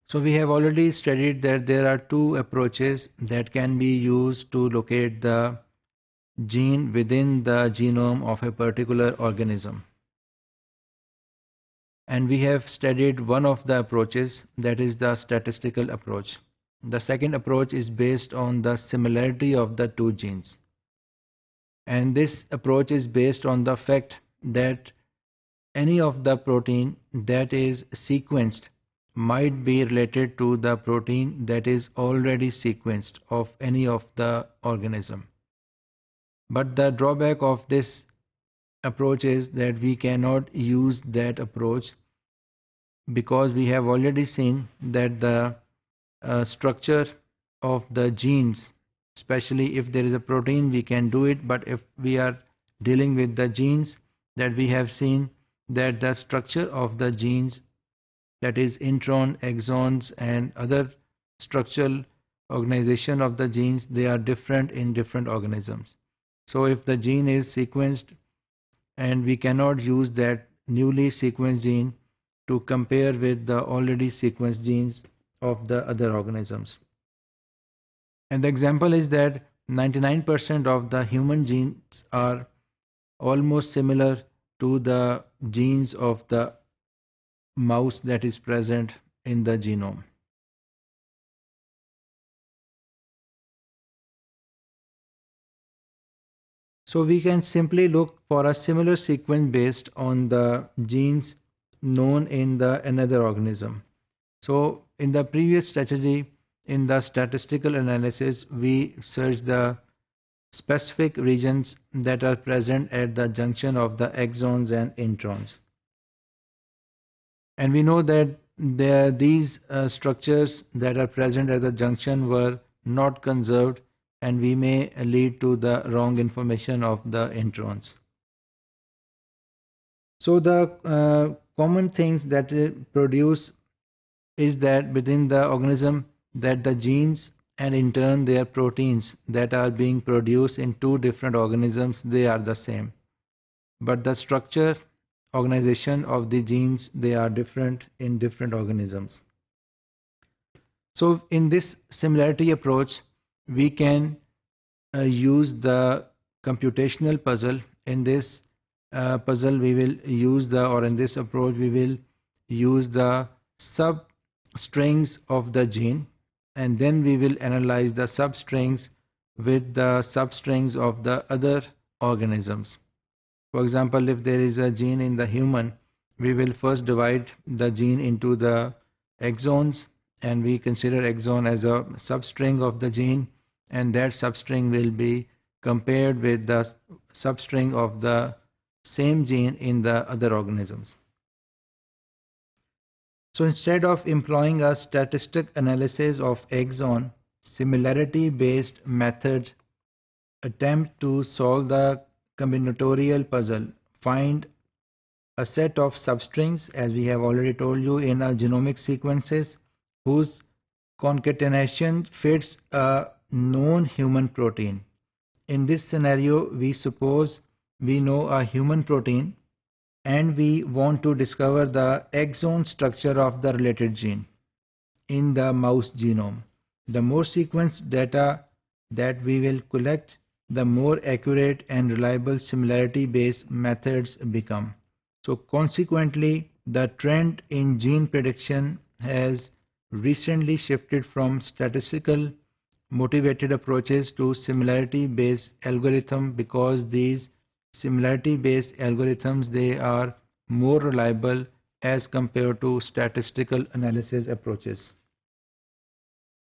So we have already studied that there are two approaches that can be used to locate the gene within the genome of a particular organism. And we have studied one of the approaches, that is the statistical approach. The second approach is based on the similarity of the two genes. And this approach is based on the fact that any of the protein that is sequenced might be related to the protein that is already sequenced of any of the organism. But the drawback of this approach is that we cannot use that approach because we have already seen that the structure of the genes, especially if there is a protein, we can do it, but if we are dealing with the genes, that we have seen that the structure of the genes, that is intron, exons and other structural organization of the genes, they are different in different organisms. So if the gene is sequenced and we cannot use that newly sequenced gene to compare with the already sequenced genes of the other organisms. And the example is that 99% of the human genes are almost similar to the genes of the mouse that is present in the genome. So we can simply look for a similar sequence based on the genes known in the another organism. So in the previous strategy, in the statistical analysis, we search the specific regions that are present at the junction of the exons and introns. And we know that these structures that are present at the junction were not conserved, and we may lead to the wrong information of the introns. So the common things that produce is that within the organism that the genes and in turn their proteins that are being produced in two different organisms, they are the same. But the structure, organization of the genes, they are different in different organisms. So in this similarity approach, we can use the computational puzzle. In this puzzle we will use in this approach we will use the substrings of the gene, and then we will analyze the substrings with the substrings of the other organisms. For example, if there is a gene in the human, we will first divide the gene into the exons, and we consider exon as a substring of the gene, and that substring will be compared with the substring of the same gene in the other organisms. So instead of employing a statistic analysis of exon, similarity-based methods attempt to solve the combinatorial puzzle, find a set of substrings, as we have already told you, in our genomic sequences whose concatenation fits a known human protein. In this scenario, we suppose we know a human protein and we want to discover the exon structure of the related gene in the mouse genome. The more sequence data that we will collect, the more accurate and reliable similarity-based methods become. So consequently, the trend in gene prediction has recently shifted from statistical motivated approaches to similarity-based algorithm, because these similarity-based algorithms, they are more reliable as compared to statistical analysis approaches.